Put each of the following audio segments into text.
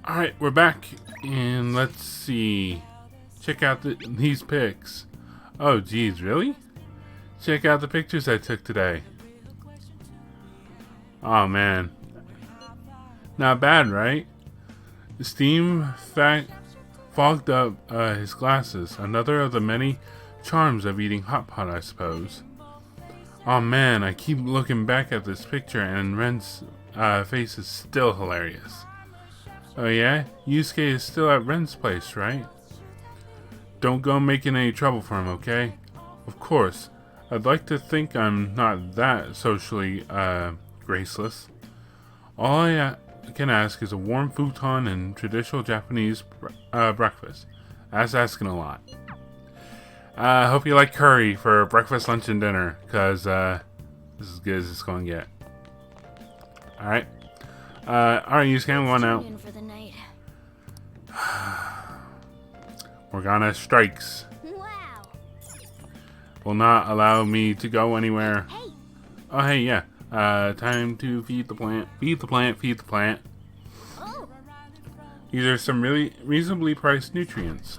Alright, we're back, and let's see. Check out these pics. Oh, geez, really? Check out the pictures I took today. Oh, man. Not bad, right? Steam fogged up his glasses. Another of the many charms of eating hot pot, I suppose. Oh, man, I keep looking back at this picture, and Ren's face is still hilarious. Oh yeah? Yusuke is still at Ren's place, right? Don't go making any trouble for him, okay? Of course. I'd like to think I'm not that socially, graceless. All I can ask is a warm futon and traditional Japanese breakfast. That's asking a lot. I hope you like curry for breakfast, lunch, and dinner, because this is as good as it's going to get. Alright. Alright, Yusuke, I'm going out. Morgana strikes. Wow. Will not allow me to go anywhere. Hey. Oh, hey, yeah. Time to feed the plant. Feed the plant, feed the plant. Oh. These are some really reasonably priced nutrients.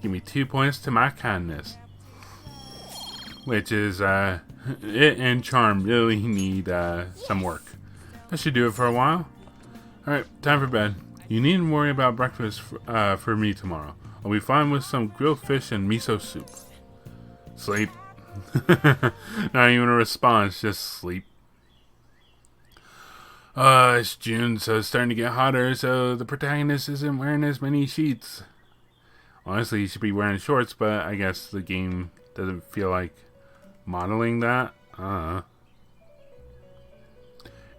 Give me 2 points to my kindness. Which is, it and Charm really need, some work. That should do it for a while. Alright, time for bed. You needn't worry about breakfast for me tomorrow. I'll be fine with some grilled fish and miso soup. Sleep. Not even a response, just sleep. It's June, so it's starting to get hotter, so the protagonist isn't wearing as many sheets. Honestly, he should be wearing shorts, but I guess the game doesn't feel like modeling that.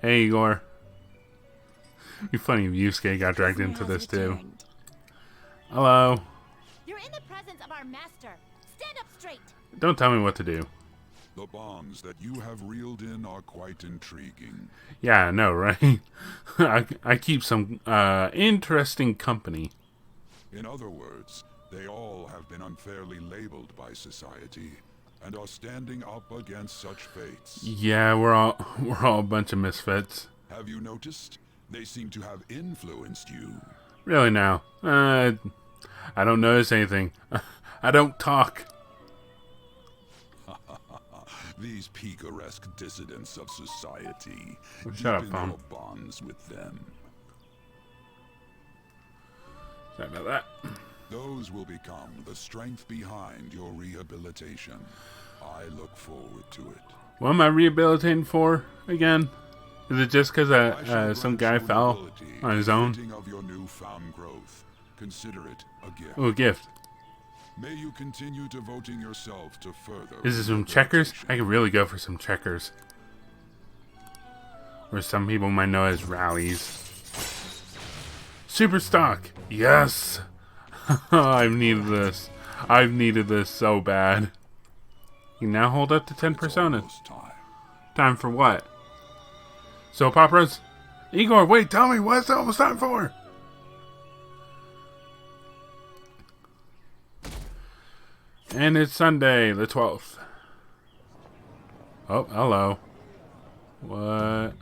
Hey, Igor. It'd be funny if Yusuke got dragged into this too. Hello. You're in the presence of our master. Stand up straight. Don't tell me what to do. The bonds that you have reeled in are quite intriguing. Yeah, I know, right? I keep some interesting company. In other words, they all have been unfairly labeled by society and are standing up against such fates. Yeah, we're all a bunch of misfits. Have you noticed? They seem to have influenced you. Really now? I don't notice anything. I don't talk. These picaresque dissidents of society. Shut up, deepen Tom. your bonds with them. Sorry about that. Those will become the strength behind your rehabilitation. I look forward to it. What am I rehabilitating for again? Is it just because some guy fell on his own? Of your newfound growth. Consider it a gift. Oh, a gift. May you continue devoting yourself to further. Is this some checkers? I could really go for some checkers. Or some people might know as rallies. Super stock! Yes! I've needed this. I've needed this so bad. You now hold up to 10 personas. Time for what? Soap operas? Igor, wait, tell me, what's it almost time for? And it's Sunday, the 12th. Oh, hello. What?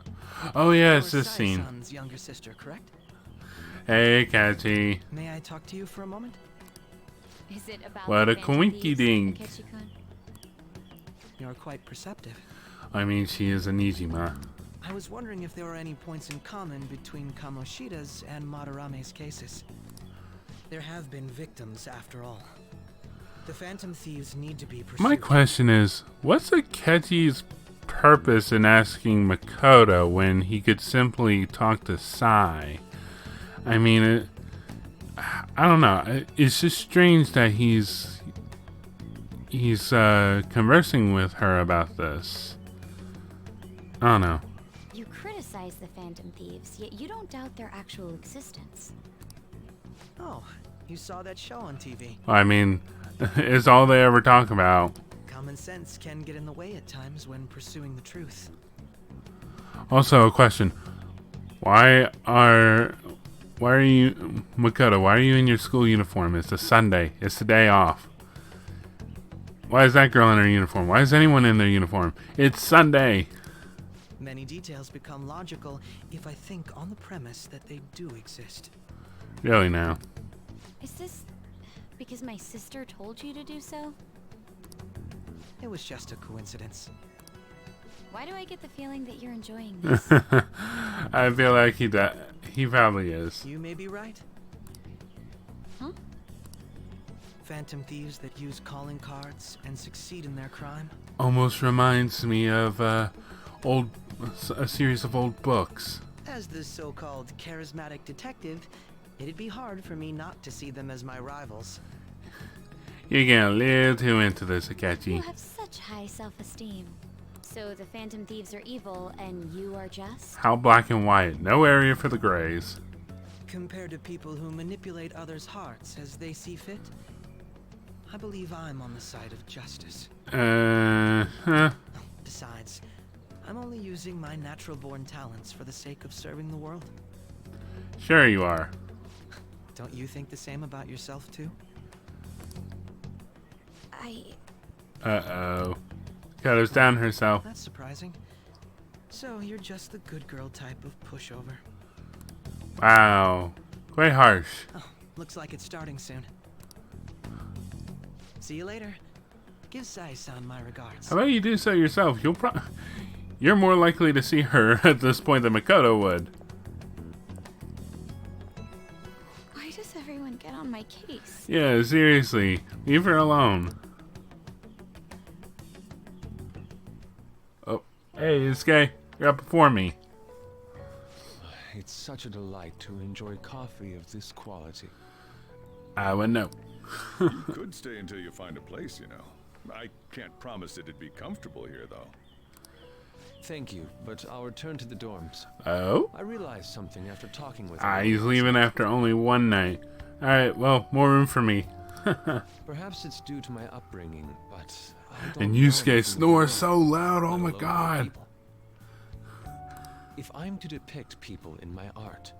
Oh, yeah, it's this scene. Younger sister, correct? Hey, Catchy. May I talk to you for a moment? Is it about What a coinky dink. You're quite perceptive. I mean, she is a Nijima. I was wondering if there were any points in common between Kamoshida's and Madarame's cases. There have been victims, after all. The Phantom Thieves need to be pursued. My question is, what's Akechi's purpose in asking Makoto when he could simply talk to Sai? I mean, I don't know. It's just strange that he's conversing with her about this. I don't know. You criticize the Phantom Thieves, yet you don't doubt their actual existence. Oh, you saw that show on TV. I mean, it's all they ever talk about. Common sense can get in the way at times when pursuing the truth. Also, a question. Why are you, Makoto, why are you in your school uniform? It's a Sunday. It's the day off. Why is that girl in her uniform? Why is anyone in their uniform? It's Sunday. Many details become logical if I think on the premise that they do exist. Really now? Is this because my sister told you to do so? It was just a coincidence. Why do I get the feeling that you're enjoying this? I feel like he probably is. You may be right. Huh? Phantom thieves that use calling cards and succeed in their crime. Almost reminds me of a series of old books. As the so-called charismatic detective, it'd be hard for me not to see them as my rivals. You're getting a little too into this, You Akechi. have such high self-esteem. So the Phantom Thieves are evil and you are just? How black and white? No area for the grays. Compared to people who manipulate others' hearts as they see fit, I believe I'm on the side of justice. Huh. Besides, I'm only using my natural-born talents for the sake of serving the world. Sure you are. Don't you think the same about yourself, too? Uh-oh. Kato's down herself. That's surprising. So you're just the good girl type of pushover. Wow. Quite harsh. Oh, looks like it's starting soon. See you later. Give Sai-san my regards. How about you do so yourself? You're more likely to see her at this point than Makoto would. Why does everyone get on my case? Yeah, seriously. Leave her alone. Oh. Hey, this guy. You're up before me. It's such a delight to enjoy coffee of this quality. I would know. You could stay until you find a place, you know. I can't promise it'd be comfortable here, though. Thank you, but I'll return to the dorms. Oh? I realized something after talking with He's leaving after only one night. Alright, well, more room for me. Perhaps it's due to my upbringing, but I don't And know Yusuke anything snores about so loud, oh let my alone god. people. If I'm to depict people in my art,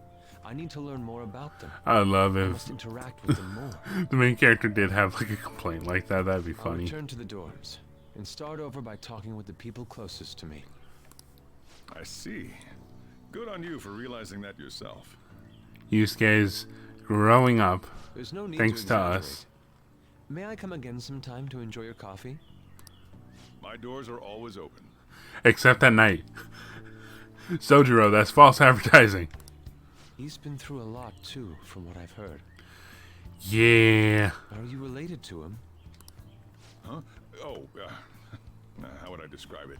I need to learn more about them. I love I if must interact with them more. the main character did have like a complaint like that. That'd be I'll funny. return to the dorms and start over by talking with the people closest to me. I see. Good on you for realizing that yourself. Yusuke's growing up. There's no need Thanks to to exaggerate. us. May I come again sometime to enjoy your coffee? My doors are always open. Except at night. Sojiro, that's false advertising. He's been through a lot too, from what I've heard. Yeah. Are you related to him? Huh? Oh, how would I describe it?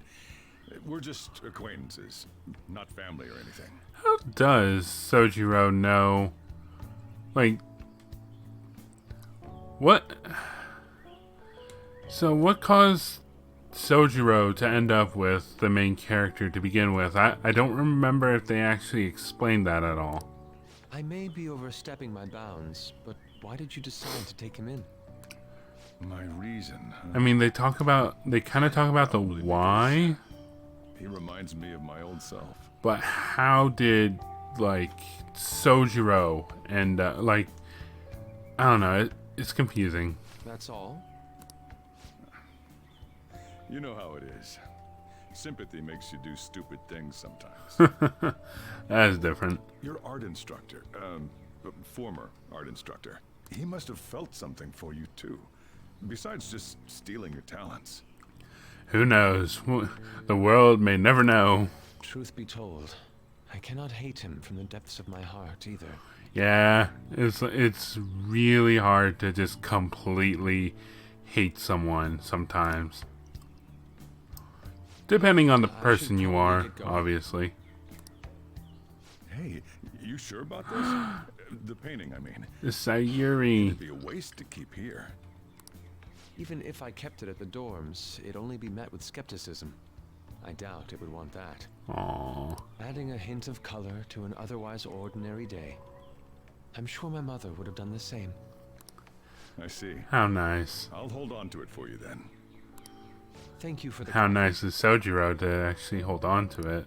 We're just acquaintances, not family or anything. How does Sojiro know? Like, what? So what caused Sojiro to end up with the main character to begin with? I don't remember if they actually explained that at all. I may be overstepping my bounds, but why did you decide to take him in? My reason, huh? I mean, they kind of talk about the why, He reminds me of my old self. but how did, like, Sojiro and, like, I don't know, it's confusing. That's all? You know how it is. Sympathy makes you do stupid things sometimes. That is different. Your art instructor, former art instructor, he must have felt something for you too. Besides just stealing your talents. Who knows? The world may never know. Truth be told, I cannot hate him from the depths of my heart either. Yeah, it's really hard to just completely hate someone sometimes. Depending on the I person should you probably are, get going. obviously. Hey, you sure about this? The painting, I mean. The Sayuri. It'd be a waste to keep here. Even if I kept it at the dorms, it'd only be met with skepticism. I doubt it would want that. Aww. Adding a hint of color to an otherwise ordinary day. I'm sure my mother would have done the same. I see. How nice. I'll hold on to it for you then. Thank you for the How nice is Sojiro to actually hold on to it.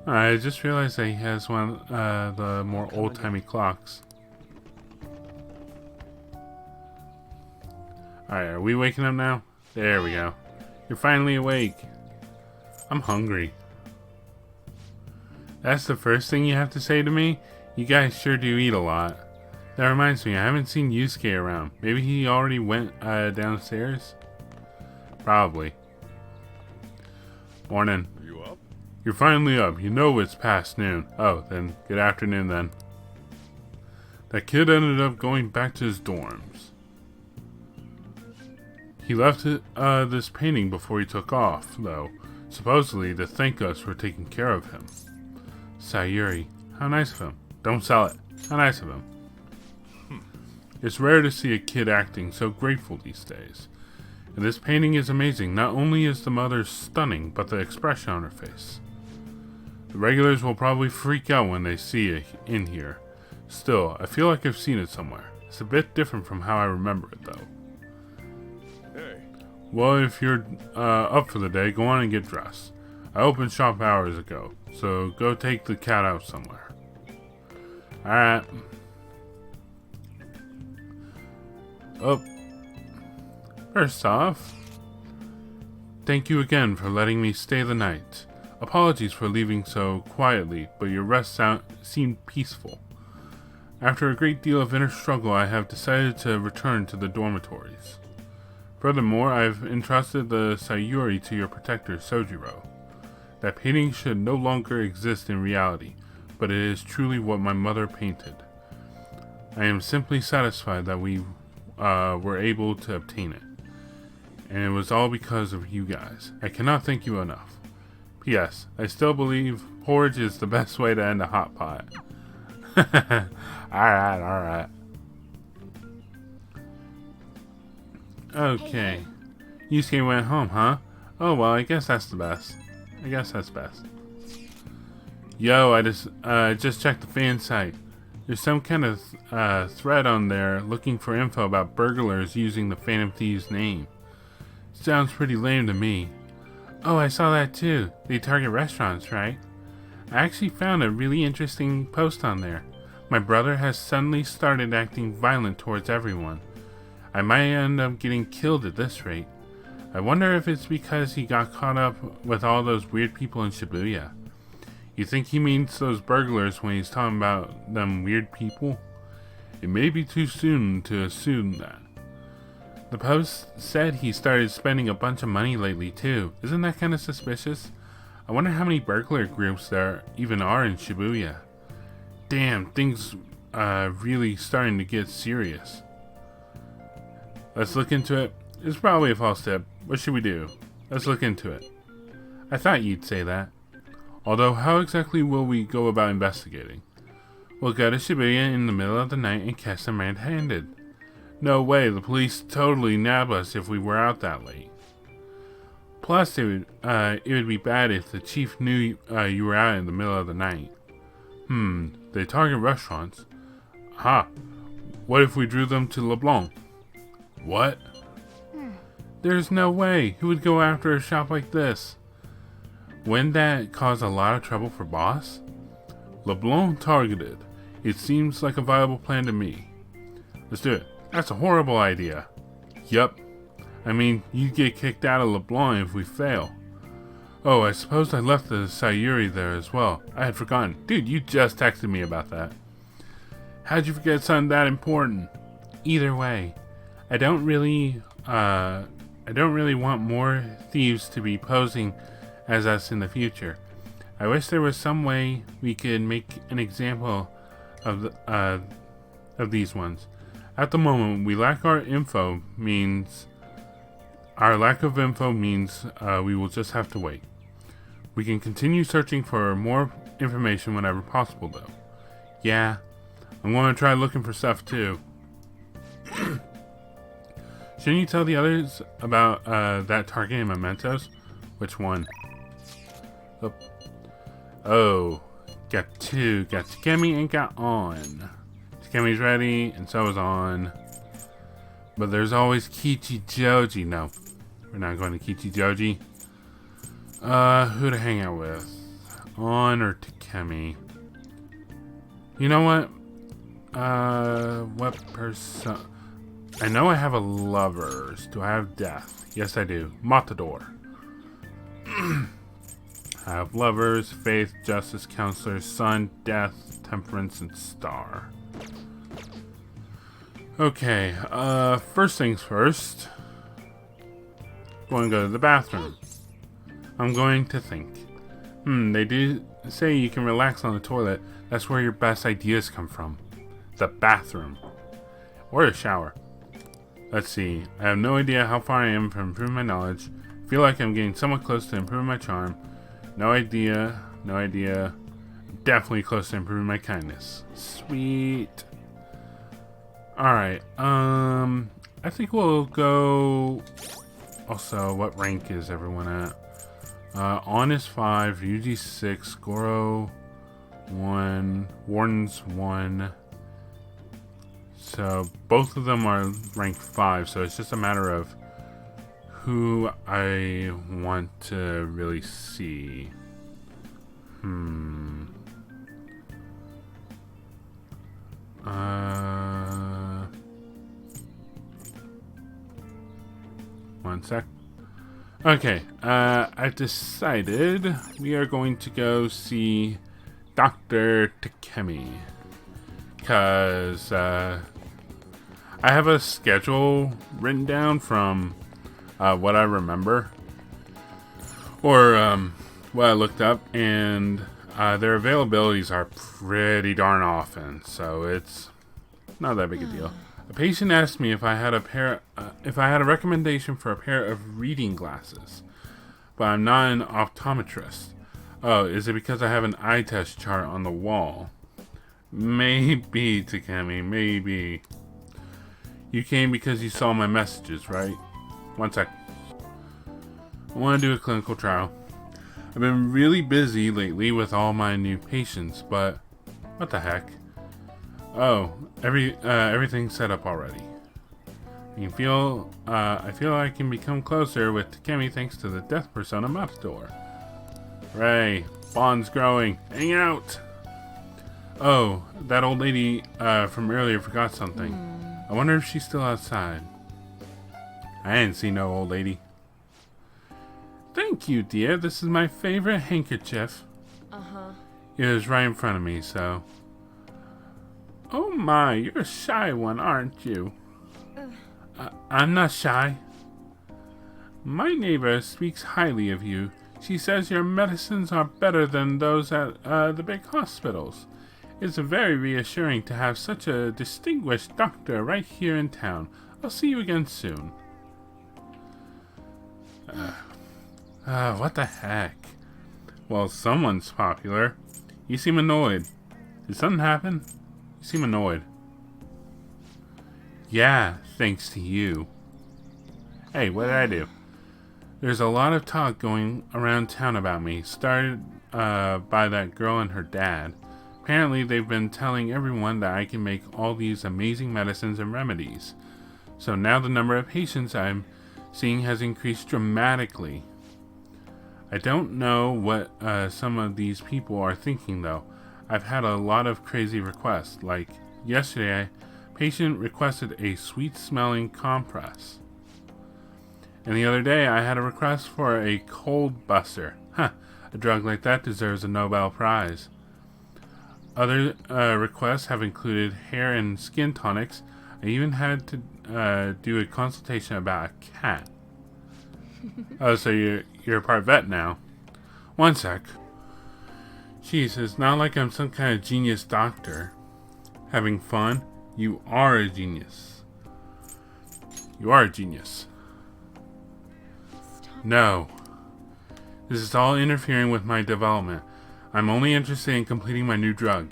I just realized that he has one of the more come old-timey clocks. Alright, are we waking up now? There we go. You're finally awake. I'm hungry. That's the first thing you have to say to me? You guys sure do eat a lot. That reminds me, I haven't seen Yusuke around. Maybe he already went downstairs? Probably. Morning. You up? You're finally up. You know it's past noon. Oh, then good afternoon then. That kid ended up going back to his dorms. He left this painting before he took off, though, supposedly to thank us for taking care of him. Sayuri, how nice of him. Don't sell it. How nice of him. It's rare to see a kid acting so grateful these days. And this painting is amazing. Not only is the mother stunning, but the expression on her face. The regulars will probably freak out when they see it in here. Still, I feel like I've seen it somewhere. It's a bit different from how I remember it, though. Hey. Well, if you're up for the day, go on and get dressed. I opened shop hours ago, so go take the cat out somewhere. Alright. Oh. First off, thank you again for letting me stay the night. Apologies for leaving so quietly, but your rest seemed peaceful. After a great deal of inner struggle, I have decided to return to the dormitories. Furthermore, I've entrusted the Sayuri to your protector, Sojiro. That painting should no longer exist in reality, but it is truly what my mother painted. I am simply satisfied that we were able to obtain it. And it was all because of you guys. I cannot thank you enough. P.S. I still believe porridge is the best way to end a hot pot. Alright. Okay. Hey. Yusuke went home, huh? Oh, well, I guess that's the best. I guess that's best. Yo, I just checked the fan site. There's some kind of thread on there looking for info about burglars using the Phantom Thieves name. Sounds pretty lame to me. Oh, I saw that too. They target restaurants, right? I actually found a really interesting post on there. My brother has suddenly started acting violent towards everyone. I might end up getting killed at this rate. I wonder if it's because he got caught up with all those weird people in Shibuya. You think he means those burglars when he's talking about them weird people? It may be too soon to assume that. The post said he started spending a bunch of money lately too. Isn't that kind of suspicious? I wonder how many burglar groups there even are in Shibuya. Damn, things really starting to get serious. Let's look into it. It's probably a false tip. What should we do? Let's look into it. I thought you'd say that. Although, how exactly will we go about investigating? We'll go to Shibuya in the middle of the night and catch them red-handed. No way, the police totally nab us if we were out that late. Plus, it would be bad if the chief knew you were out in the middle of the night. They target restaurants. Aha! What if we drew them to LeBlanc? What? There's no way. Who would go after a shop like this? Wouldn't that cause a lot of trouble for boss? LeBlanc targeted. It seems like a viable plan to me. Let's do it. That's a horrible idea. Yup. I mean, you'd get kicked out of LeBlanc if we fail. Oh, I suppose I left the Sayuri there as well. I had forgotten. Dude, you just texted me about that. How'd you forget something that important? Either way, I don't really want more thieves to be posing as us in the future. I wish there was some way we could make an example of these ones. At the moment, we lack our info means our lack of info means we will just have to wait. We can continue searching for more information whenever possible, though. Yeah, I'm going to try looking for stuff too. Shouldn't you tell the others about that target in Mementos? Which one? Oh, got two. Got Takemi and got On. Takemi's ready, and so is On. But there's always Kichijoji. No, we're not going to Kichijoji. Who to hang out with? On or Takemi? You know what? What person? I know I have a lovers. Do I have death? Yes, I do. Matador. I have lovers, faith, justice, counselor, sun, death, temperance, and star. Okay, first things first. Going to go to the bathroom. I'm going to think. They do say you can relax on the toilet. That's where your best ideas come from. The bathroom. Or the shower. Let's see. I have no idea how far I am from improving my knowledge. I feel like I'm getting somewhat close to improving my charm. No idea. No idea. I'm definitely close to improving my kindness. Sweet. Alright. I think we'll go... Also, what rank is everyone at? Honest 5, Ryuji 6, Goro 1, Warden's 1. So both of them are ranked 5, so it's just a matter of who I want to really see. One sec. Okay, I've decided we are going to go see Dr. Takemi. Because, I have a schedule written down from, what I remember. Or, what I looked up, and, their availabilities are pretty darn often, so it's not that big a deal. A patient asked me if I had a recommendation for a pair of reading glasses, but I'm not an optometrist. Oh, is it because I have an eye test chart on the wall? Maybe, Takemi, maybe. You came because you saw my messages, right? One sec. I want to do a clinical trial. I've been really busy lately with all my new patients, but what the heck? Oh, everything's set up already. I feel I can become closer with Takemi thanks to the Death Persona map store. Hooray, bond's growing. Hang out! Oh, that old lady from earlier forgot something. I wonder if she's still outside. I ain't seen no old lady. Thank you, dear. This is my favorite handkerchief. It was right in front of me, so... Oh my, you're a shy one, aren't you? I'm not shy. My neighbor speaks highly of you. She says your medicines are better than those at the big hospitals. It's very reassuring to have such a distinguished doctor right here in town. I'll see you again soon. What the heck? Well, someone's popular. You seem annoyed. Did something happen? You seem annoyed. Yeah, thanks to you. Hey, what did I do? There's a lot of talk going around town about me. Started by that girl and her dad. Apparently, they've been telling everyone that I can make all these amazing medicines and remedies. So now the number of patients I'm seeing has increased dramatically. I don't know what some of these people are thinking though. I've had a lot of crazy requests. Like yesterday, a patient requested a sweet smelling compress. And the other day I had a request for a cold buster. Huh, a drug like that deserves a Nobel Prize. Other requests have included hair and skin tonics. I even had to do a consultation about a cat. Oh, so you're a part vet now. One sec. Jeez, it's not like I'm some kind of genius doctor. Having fun? You are a genius. You are a genius. No. This is all interfering with my development. I'm only interested in completing my new drug.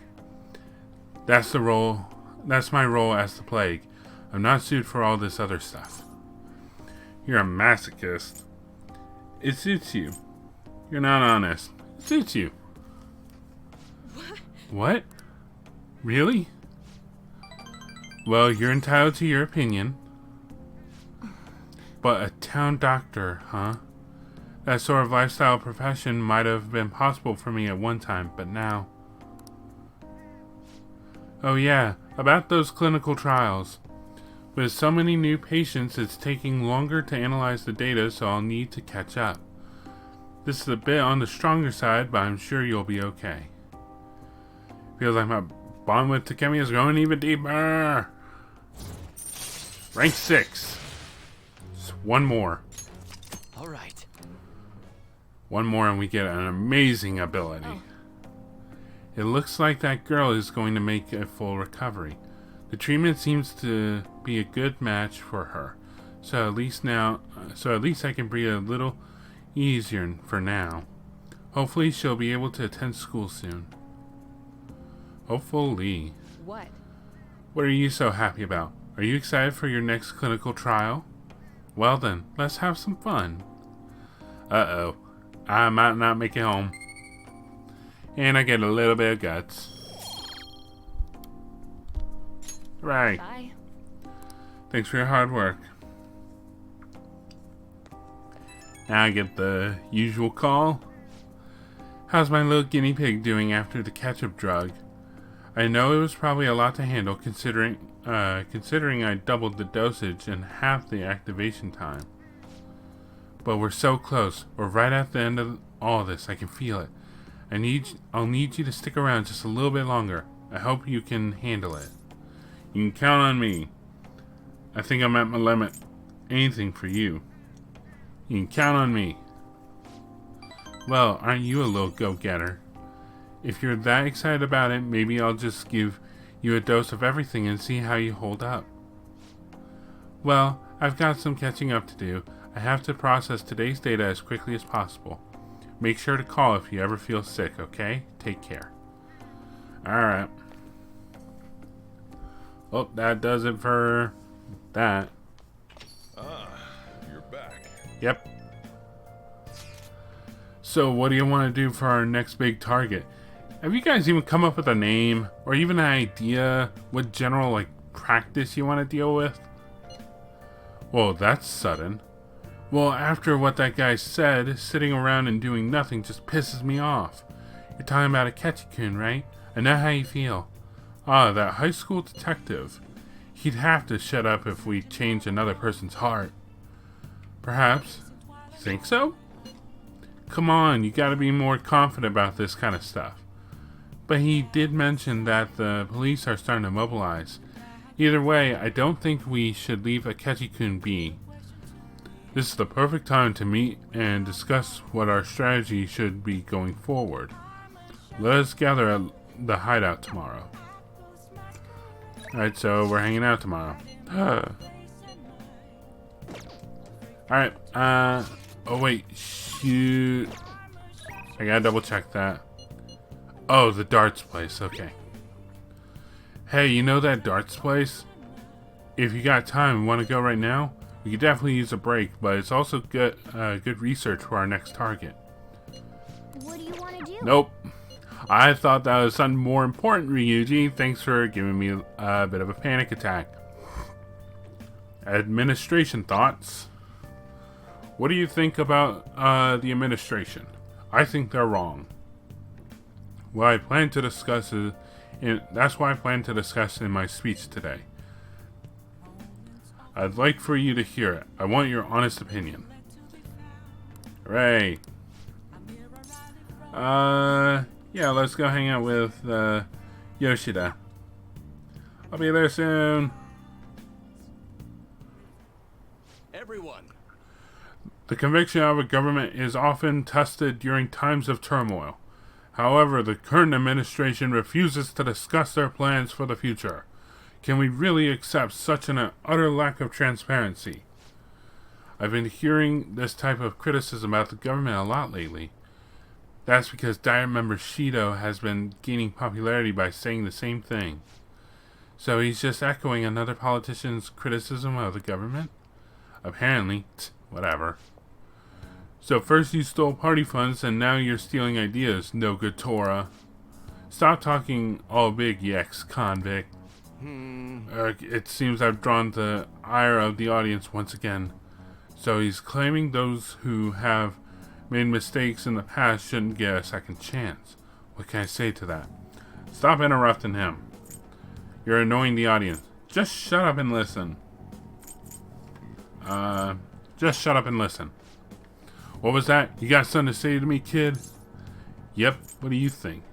That's my role as the plague. I'm not suited for all this other stuff. You're a masochist. It suits you. You're not honest. It suits you. What? Really? Well, you're entitled to your opinion. But a town doctor, huh? That sort of lifestyle profession might have been possible for me at one time, but now... Oh yeah, about those clinical trials. With so many new patients, it's taking longer to analyze the data, so I'll need to catch up. This is a bit on the stronger side, but I'm sure you'll be okay. Feels like my bond with Takemi is going even deeper. Rank 6. Just one more. All right. One more and we get an amazing ability. Oh. It looks like that girl is going to make a full recovery. The treatment seems to be a good match for her. So at least I can breathe a little easier for now. Hopefully she'll be able to attend school soon. Hopefully. What? What are you so happy about? Are you excited for your next clinical trial? Well then, let's have some fun. Uh-oh. I might not make it home. And I get a little bit of guts. Right. Bye. Thanks for your hard work. Now I get the usual call. How's my little guinea pig doing after the ketchup drug? I know it was probably a lot to handle considering I doubled the dosage and half the activation time. But we're so close. We're right at the end of all this. I can feel it. I'll need you to stick around just a little bit longer. I hope you can handle it. You can count on me. I think I'm at my limit. Anything for you. You can count on me. Well, aren't you a little go-getter? If you're that excited about it, maybe I'll just give you a dose of everything and see how you hold up. Well, I've got some catching up to do. I have to process today's data as quickly as possible. Make sure to call if you ever feel sick, okay? Take care. Alright. Oh, that does it for that. Ah, you're back. Yep. So what do you want to do for our next big target? Have you guys even come up with a name or even an idea what general practice you want to deal with? Whoa, that's sudden. Well, after what that guy said, sitting around and doing nothing just pisses me off. You're talking about a Ketchikun, right? I know how you feel. Ah, that high school detective. He'd have to shut up if we change another person's heart. Perhaps. Think so? Come on, you gotta be more confident about this kind of stuff. But he did mention that the police are starting to mobilize. Either way, I don't think we should leave Akechi-kun be. This is the perfect time to meet and discuss what our strategy should be going forward. Let us gather at the hideout tomorrow. Alright, so we're hanging out tomorrow. Alright, oh wait, shoot. I gotta double check that. Oh, the darts place, okay. Hey, you know that darts place? If you got time and want to go right now, we could definitely use a break, but it's also good research for our next target. What do you want to do? Nope. I thought that was something more important, Ryuji. Thanks for giving me a bit of a panic attack. Administration thoughts. What do you think about the administration? I think they're wrong. Well, I plan to discuss it, and that's why I plan to discuss in my speech today. I'd like for you to hear it. I want your honest opinion. Hooray. Yeah, let's go hang out with Yoshida. I'll be there soon. Everyone. The conviction of a government is often tested during times of turmoil. However, the current administration refuses to discuss their plans for the future. Can we really accept such an utter lack of transparency? I've been hearing this type of criticism about the government a lot lately. That's because Diet member Shido has been gaining popularity by saying the same thing. So he's just echoing another politician's criticism of the government? Apparently. Whatever. So first you stole party funds and now you're stealing ideas, no good Tora. Stop talking all big, you ex-convict. It seems I've drawn the ire of the audience once again. So he's claiming those who have made mistakes in the past shouldn't get a second chance. What can I say to that? Stop interrupting him. You're annoying the audience. Just shut up and listen. Just shut up and listen. What was that? You got something to say to me, kid? Yep. What do you think?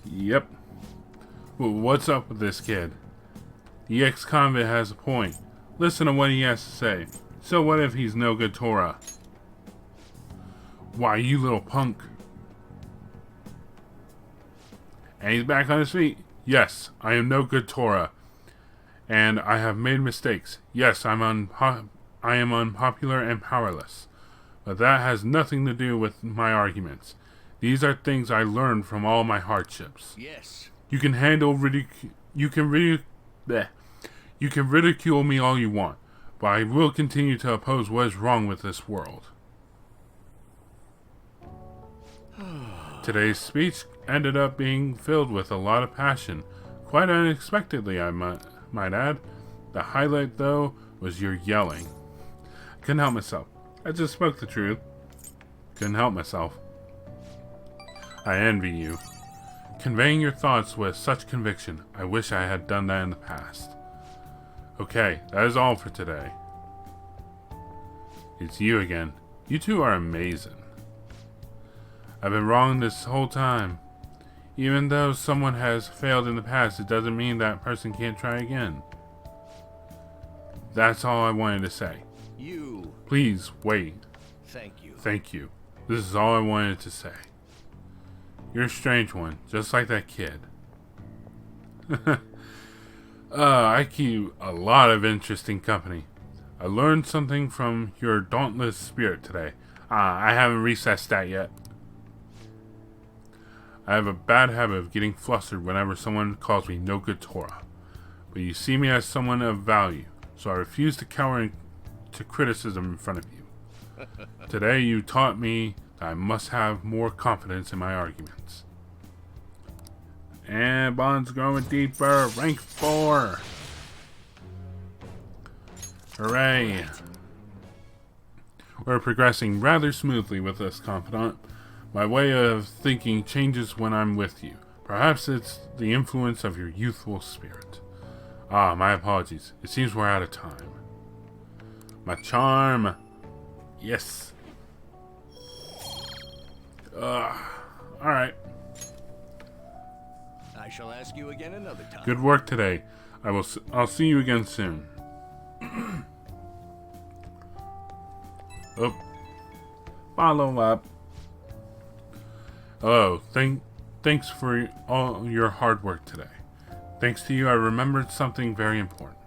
Yep. What's up with this kid? The ex-convict has a point. Listen to what he has to say. So what if he's no good Torah? Why, you little punk. And he's back on his feet. Yes, I am no good Torah. And I have made mistakes. Yes, I am unpopular and powerless. But that has nothing to do with my arguments. These are things I learned from all my hardships. Yes. You can ridicule me all you want, but I will continue to oppose what is wrong with this world. Today's speech ended up being filled with a lot of passion, quite unexpectedly, I might add. The highlight, though, was your yelling. I couldn't help myself. I just spoke the truth. Couldn't help myself. I envy you. Conveying your thoughts with such conviction, I wish I had done that in the past. Okay, that is all for today. It's you again. You two are amazing. I've been wrong this whole time. Even though someone has failed in the past, it doesn't mean that person can't try again. That's all I wanted to say. You. Please, wait. Thank you. Thank you. This is all I wanted to say. You're a strange one, just like that kid. I keep a lot of interesting company. I learned something from your dauntless spirit today. I haven't recessed that yet. I have a bad habit of getting flustered whenever someone calls me no good Torah. But you see me as someone of value, so I refuse to cower to criticism in front of you. Today you taught me that I must have more confidence in my arguments. And bond's growing deeper. Rank 4. Hooray. We're progressing rather smoothly with this confidant. My way of thinking changes when I'm with you. Perhaps it's the influence of your youthful spirit. My apologies. It seems we're out of time. My charm. Yes. Alright. I shall ask you again another time. Good work today. I'll see you again soon. Oh. Follow up. Hello. Thanks for all your hard work today. Thanks to you, I remembered something very important.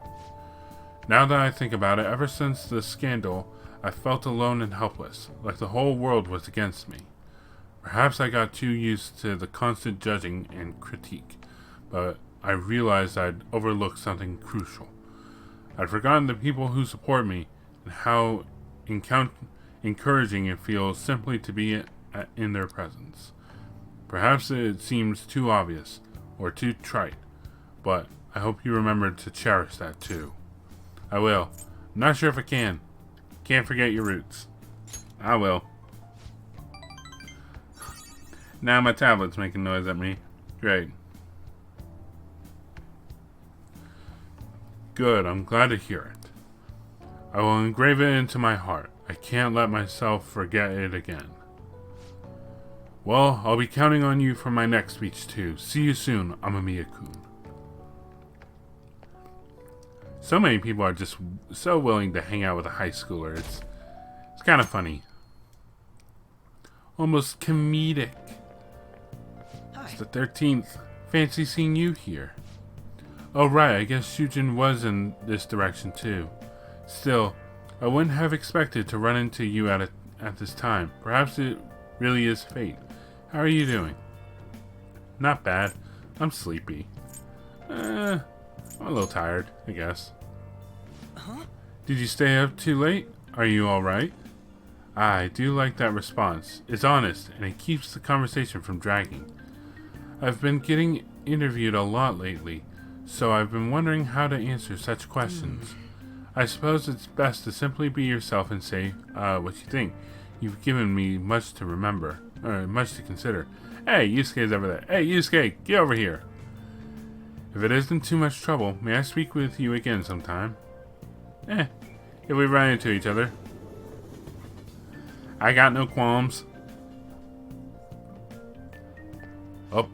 Now that I think about it, ever since the scandal, I felt alone and helpless, like the whole world was against me. Perhaps I got too used to the constant judging and critique, but I realized I'd overlooked something crucial. I'd forgotten the people who support me and how encouraging it feels simply to be in their presence. Perhaps it seems too obvious or too trite, but I hope you remember to cherish that too. I will. I'm not sure if I can. Can't forget your roots. I will. Now my tablet's making noise at me. Great. Good, I'm glad to hear it. I will engrave it into my heart. I can't let myself forget it again. Well, I'll be counting on you for my next speech too. See you soon, Amamiya-kun. So many people are just so willing to hang out with a high schooler. It's kind of funny. Almost comedic. Hi. It's the 13th. Fancy seeing you here. Oh right, I guess Shujin was in this direction too. Still, I wouldn't have expected to run into you at this time. Perhaps it really is fate. How are you doing? Not bad. I'm sleepy. I'm a little tired, I guess. Huh? Did you stay up too late? Are you alright? I do like that response. It's honest, and it keeps the conversation from dragging. I've been getting interviewed a lot lately, so I've been wondering how to answer such questions. I suppose it's best to simply be yourself and say what you think. You've given me much to remember, or much to consider. Hey, Yusuke's over there. Hey, Yusuke, get over here. If it isn't too much trouble, may I speak with you again sometime? If we run into each other. I got no qualms. Oh.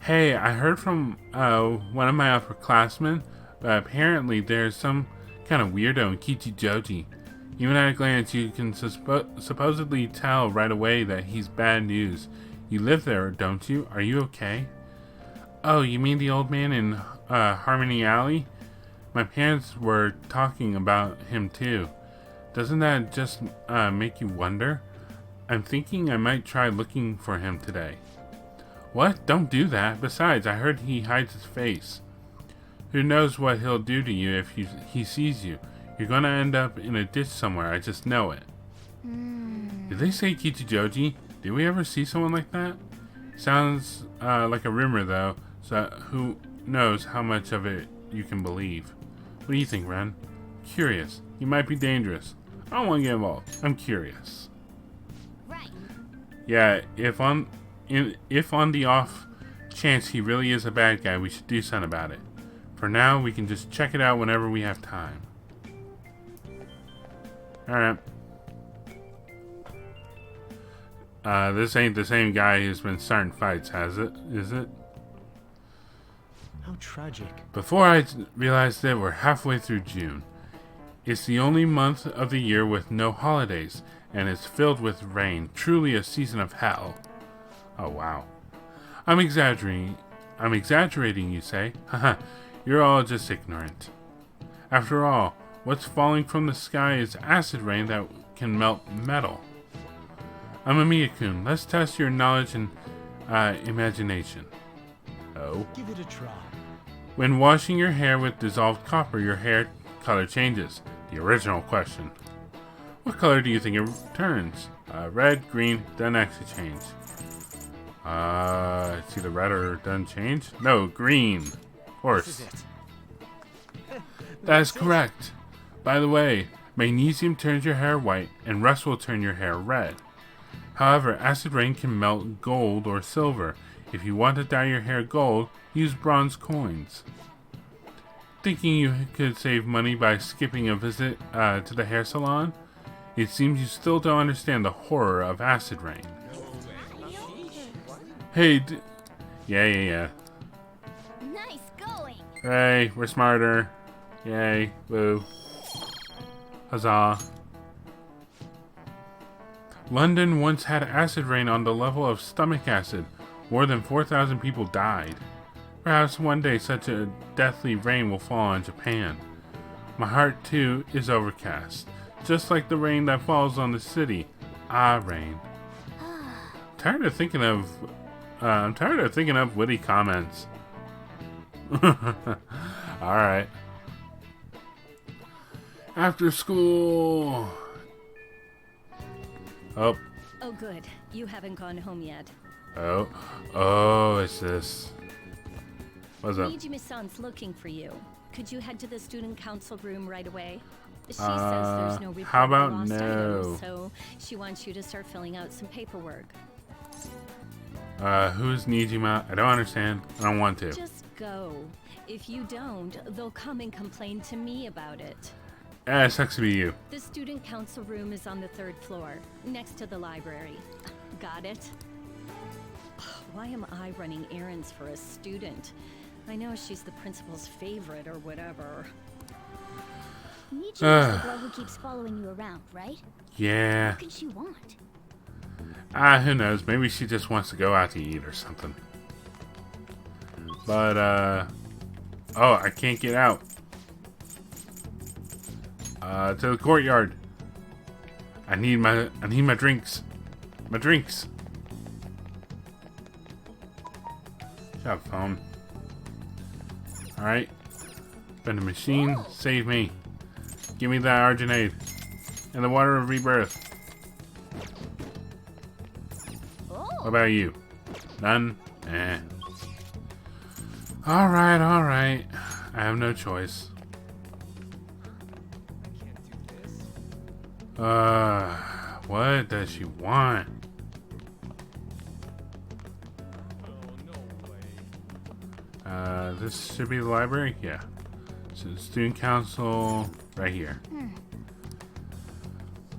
Hey, I heard from one of my upperclassmen, but apparently there's some kind of weirdo in Kichijoji. Even at a glance, you can supposedly tell right away that he's bad news. You live there, don't you? Are you okay? Oh, you mean the old man in Harmony Alley? My parents were talking about him too. Doesn't that just make you wonder? I'm thinking I might try looking for him today. What? Don't do that. Besides, I heard he hides his face. Who knows what he'll do to you if he sees you. You're gonna end up in a ditch somewhere, I just know it. Did they say Kichijoji? Did we ever see someone like that? Sounds like a rumor though, so who knows how much of it you can believe. What do you think, Ren? Curious. He might be dangerous. I don't want to get involved. I'm curious. Right. Yeah, if on the off chance he really is a bad guy, we should do something about it. For now, we can just check it out whenever we have time. Alright. This ain't the same guy who's been starting fights, has it? Is it? How tragic. Before I realized it, we're halfway through June. It's the only month of the year with no holidays, and it's filled with rain. Truly a season of hell. Oh, wow. I'm exaggerating, you say? Haha, you're all just ignorant. After all, what's falling from the sky is acid rain that can melt metal. Amamiya-kun, let's test your knowledge and imagination. Oh. Give it a try. When washing your hair with dissolved copper, your hair color changes. The original question. What color do you think it turns? Red, green, doesn't actually change. It's either red or doesn't change? No, green. Of course. This is it. That is correct. By the way, magnesium turns your hair white, and rust will turn your hair red. However, acid rain can melt gold or silver. If you want to dye your hair gold, use bronze coins. Thinking you could save money by skipping a visit to the hair salon? It seems you still don't understand the horror of acid rain. Hey, yeah. Nice going. Hey, we're smarter. Yay, woo. Huzzah. London once had acid rain on the level of stomach acid. More than 4,000 people died. Perhaps one day such a deathly rain will fall on Japan. My heart, too, is overcast. Just like the rain that falls on the city. Ah, rain. I'm tired of thinking of witty comments. Alright. After school. Oh. Oh, good. You haven't gone home yet. Oh, it's this. What's up? Nijimi-san's looking for you. Could you head to the student council room right away? She says there's no report how about of lost no? items, so she wants you to start filling out some paperwork. Who's Nijima? I don't understand. I don't want to. Just go. If you don't, they'll come and complain to me about it. It sucks to be you. The student council room is on the 3rd floor, next to the library. Got it? Why am I running errands for a student? I know she's the principal's favorite or whatever. Nichi's the girl who keeps following you around, right? Yeah. What could she want? Who knows? Maybe she just wants to go out to eat or something. But, oh, I can't get out. To the courtyard. I need my drinks. My drinks. Shut up, phone. Alright. Bend the machine. Save me. Give me that arginate. And the water of rebirth. What about you? None? Eh. Alright. I have no choice. What does she want? This should be the library? Yeah. So the student council right here.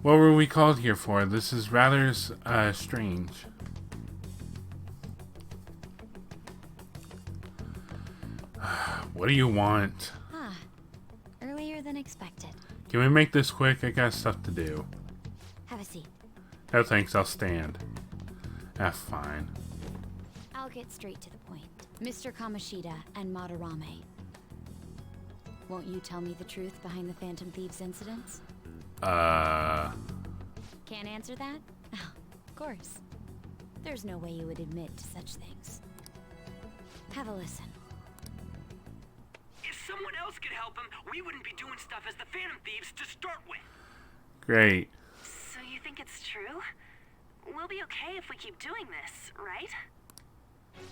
What were we called here for? This is rather strange. What do you want? Ah, earlier than expected. Can we make this quick? I got stuff to do. Have a seat. No thanks, I'll stand. Ah, fine. I'll get straight to the point. Mr. Kamoshida and Madarame. Won't you tell me the truth behind the Phantom Thieves incidents? Can't answer that? Oh, of course. There's no way you would admit to such things. Have a listen. If someone else could help him, we wouldn't be doing stuff as the Phantom Thieves to start with. Great. So you think it's true? We'll be okay if we keep doing this, right?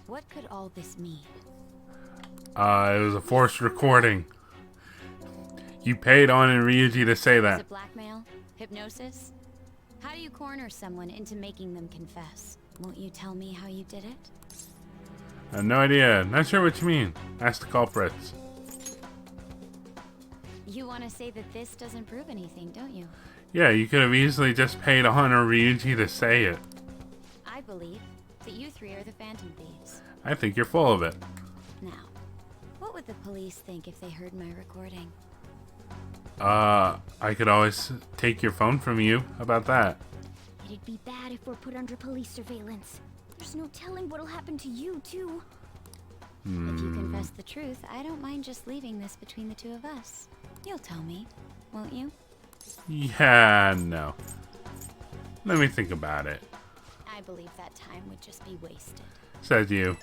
What could all this mean? It was a forced recording. You paid on in Ryuji to say Is that. it blackmail? Hypnosis? How do you corner someone into making them confess? Won't you tell me how you did it? I have no idea. Not sure what you mean. Ask the culprits. You want to say that this doesn't prove anything, don't you? Yeah, you could have easily just paid on or Ryuji to say it. I believe that you three are the Phantom Thieves. I think you're full of it. Now, what would the police think if they heard my recording? I could always take your phone from you. How about that? It'd be bad if we're put under police surveillance. There's no telling what'll happen to you, too. If you confess the truth, I don't mind just leaving this between the two of us. You'll tell me, won't you? Yeah, no. Let me think about it. I believe that time would just be wasted. Said you.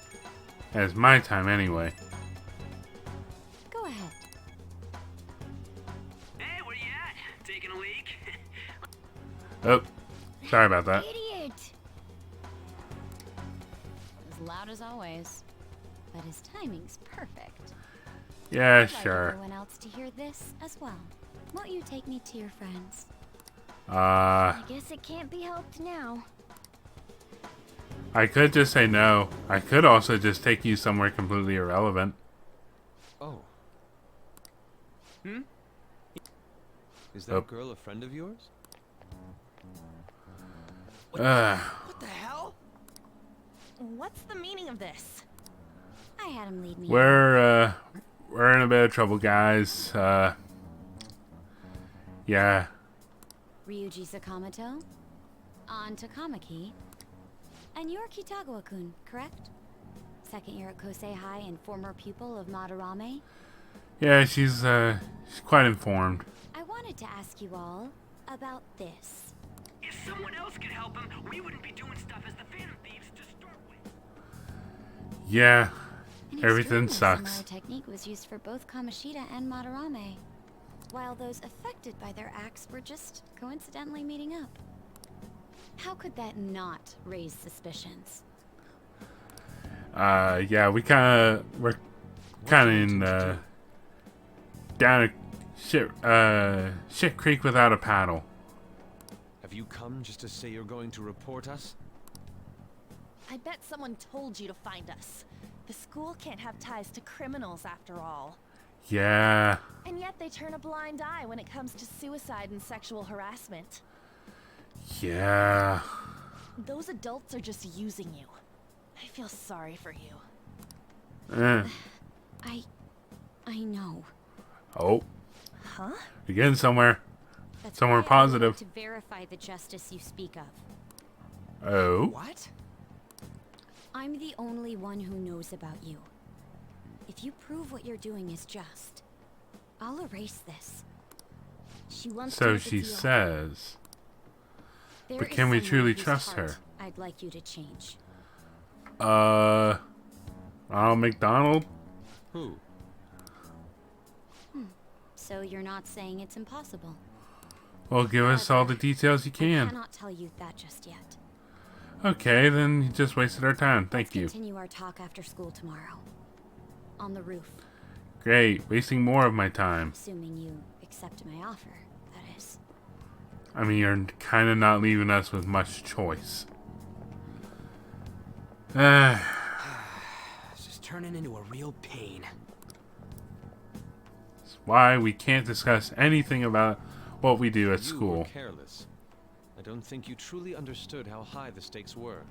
It's my time anyway. Go ahead. Hey, where you at? Taking a leak? Oh, sorry about that. Idiot! As loud as always. But his timing's perfect. Yeah, I'd like sure. everyone else to hear this as well. Won't you take me to your friends? I guess it can't be helped now. could just say no. I could also just take you somewhere completely irrelevant. Oh. Is that Oh. girl a friend of yours? What the hell? What's the meaning of this? I had him lead me. We're in a bit of trouble, guys. Yeah. Ryuji Sakamoto, An Takamaki, and you're Kitagawa-kun, correct? Second year at Kosei High and former pupil of Madarame. Yeah, she's quite informed. I wanted to ask you all about this. If someone else could help him, we wouldn't be doing stuff as the Phantom Thieves to start with. Yeah, An everything extremely sucks. similar technique was used for both Kamoshida and Madarame, while those affected by their acts were just coincidentally meeting up. How could that not raise suspicions? Yeah, we're kind of in down a shit creek without a paddle. Have you come just to say you're going to report us? I bet someone told you to find us. The school can't have ties to criminals after all. Yeah. And yet they turn a blind eye when it comes to suicide and sexual harassment. Yeah. Those adults are just using you. I feel sorry for you. I know. Oh. Huh? We're getting somewhere. That's Somewhere why I would positive. like to verify the justice you speak of. Oh. What? I'm the only one who knows about you. If you prove what you're doing is just, I'll erase this. She wants to So make a she deal. says. There But is can we someone truly whose trust heart her? I'd like you to change. Ronald McDonald? Who? So you're not saying it's impossible? Well, give us all the details you I can. cannot tell you that just yet. Okay, then you just wasted our time. Thank Let's you. continue our talk after school tomorrow. On the roof. Great. Wasting more of my time. Assuming you accept my offer, that is. I mean, you're kind of not leaving us with much choice. It's just turning into a real pain. That's why we can't discuss anything about what we do at You school. were careless. I don't think you truly understood how high the stakes were.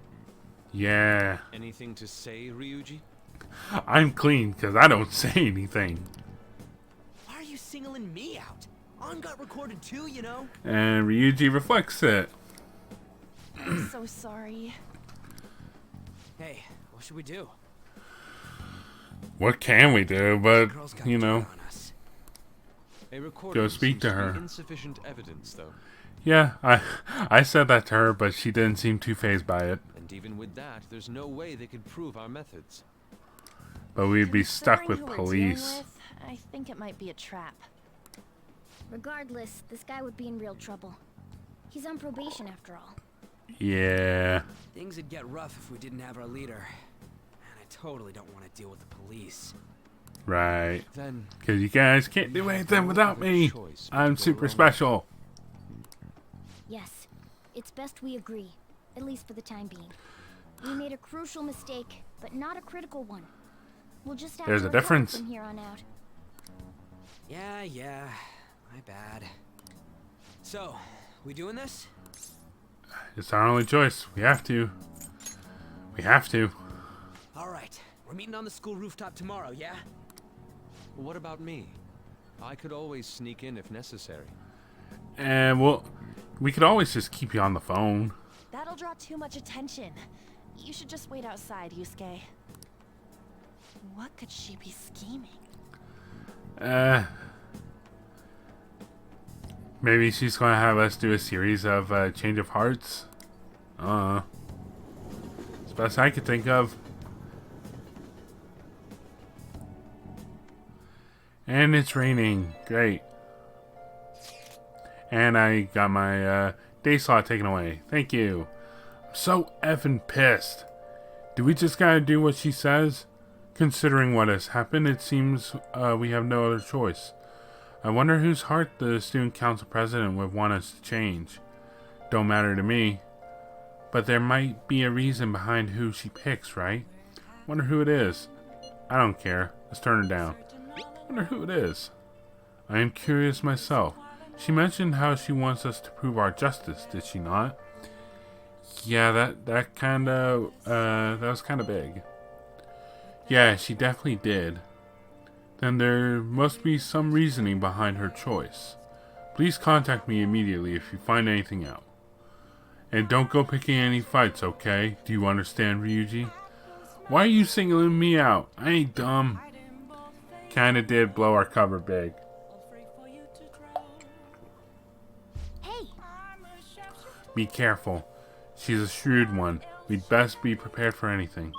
Yeah. Anything to say, Ryuji? I'm clean because I don't say anything. Why are you singling me out? On got recorded too, you know? And Ryuji reflects it. I'm so sorry. Hey, what should we do? What can we do? But, Girl's got you know, dirt on us. A recording speak seems to be her. insufficient evidence, though. yeah, I said that to her, but she didn't seem too fazed by it. And even with that, there's no way they could prove our methods. But we'd be stuck Considering with who we're dealing police. with, I think it might be a trap. Regardless, this guy would be in real trouble. He's on probation after all. Yeah. Things would get rough if we didn't have our leader. And I totally don't want to deal with the police. Right. Then Because you guys can't do anything without me. I'm super special. Yes, it's best we agree, at least for the time being. We made a crucial mistake, but not a critical one. We'll just have There's to a recover difference. from here on out. Yeah, my bad. So, we doing this? It's our only choice. We have to. We have to. Alright, we're meeting on the school rooftop tomorrow, yeah? what about me? I could always sneak in if necessary. And well, we could always just keep you on the phone. That'll draw too much attention. You should just wait outside, Yusuke. What could she be scheming? Maybe she's gonna have us do a series of change of hearts. It's the best I could think of. And it's raining. Great. And I got my day slot taken away. Thank you. I'm so effing pissed. Do we just gotta do what she says? Considering what has happened, it seems we have no other choice. I wonder whose heart the student council president would want us to change. Don't matter to me. But there might be a reason behind who she picks, right? Wonder who it is. I don't care. Let's turn her down. Wonder who it is. I am curious myself. She mentioned how she wants us to prove our justice, did she not? Yeah, that was kind of big. Yeah, she definitely did. Then there must be some reasoning behind her choice. Please contact me immediately if you find anything out. And don't go picking any fights, okay? Do you understand, Ryuji? Why are you singling me out? I ain't dumb. Kinda did blow our cover big. Hey! Be careful. She's a shrewd one. We'd best be prepared for anything.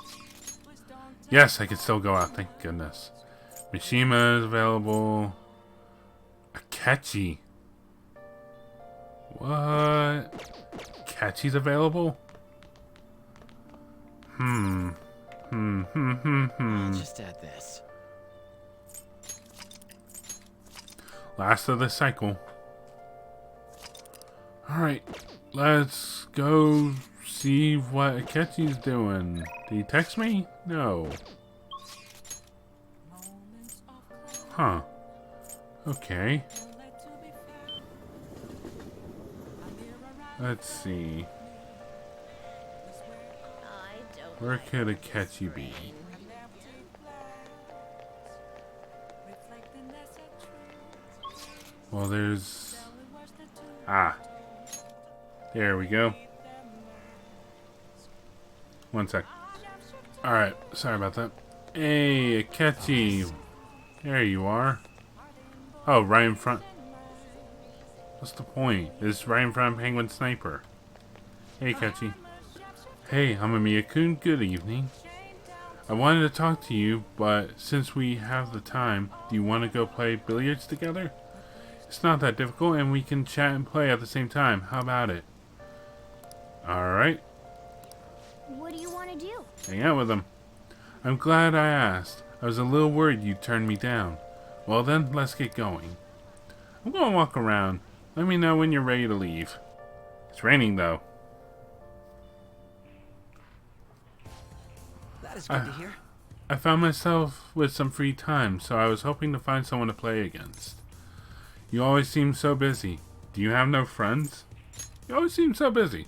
Yes, I can still go out, thank goodness. Mishima is available. Akechi. What? Akechi's available? I'll just add this. Last of the cycle. Alright, let's go see what Akechi's doing. Did he text me? No. Huh. Okay. Let's see. Where could Akechi be? Well, there's... Ah. There we go. One sec. Alright, sorry about that. Hey, Akechi. There you are. Oh, right in front. What's the point? It's right in front of Penguin Sniper. Hey, Akechi. Hey, Amamiya-kun, good evening. I wanted to talk to you, but since we have the time, do you want to go play billiards together? It's not that difficult, and we can chat and play at the same time. How about it? Alright. What do you want to do? Hang out with him. I'm glad I asked. I was a little worried you'd turn me down. Well then, let's get going. I'm gonna walk around. Let me know when you're ready to leave. It's raining though. That is good to hear. I found myself with some free time, so I was hoping to find someone to play against. You always seem so busy. Do you have no friends? You always seem so busy.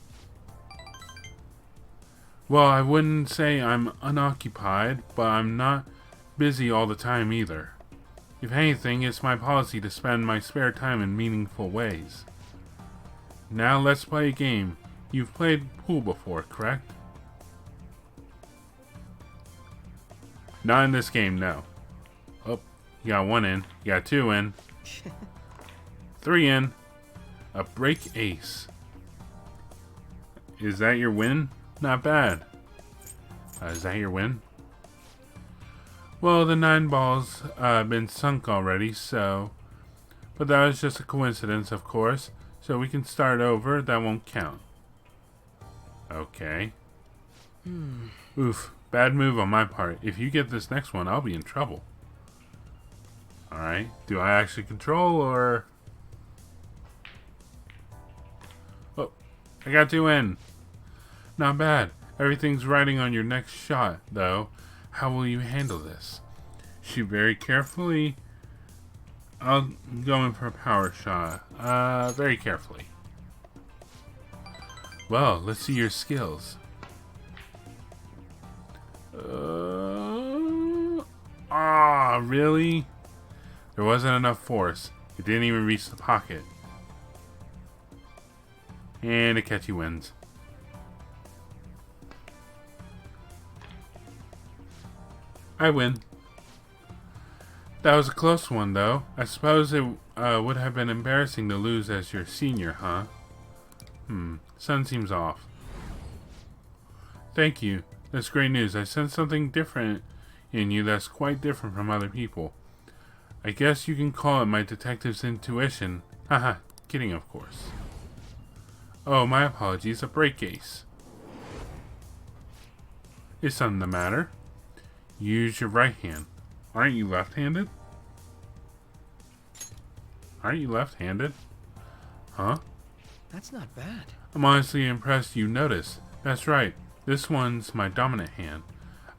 Well, I wouldn't say I'm unoccupied, but I'm not busy all the time either. If anything, it's my policy to spend my spare time in meaningful ways. Now let's play a game. You've played pool before, correct? Not in this game, no. Oh, you got 1 in. You got 2 in. 3 in. A break ace. Is that your win? Not bad. Is that your win? Well, the 9 balls have been sunk already, so... But that was just a coincidence, of course. So we can start over. That won't count. Okay. Oof. Bad move on my part. If you get this next one, I'll be in trouble. Alright. Do I actually control, or... Oh. I got 2 in. Not bad. Everything's riding on your next shot, though. How will you handle this? Shoot very carefully. I'll go in for a power shot. Very carefully. Well, let's see your skills. Really? There wasn't enough force. It didn't even reach the pocket. And Akechi wins. I win. That was a close one, though. I suppose it would have been embarrassing to lose as your senior, huh? Sun seems off. Thank you. That's great news. I sense something different in you that's quite different from other people. I guess you can call it my detective's intuition. Haha, kidding, of course. Oh, my apologies. A break ace. Is something the matter? Use your right hand. Aren't you left-handed? Aren't you left-handed? Huh? That's not bad. I'm honestly impressed you noticed. That's right. This one's my dominant hand.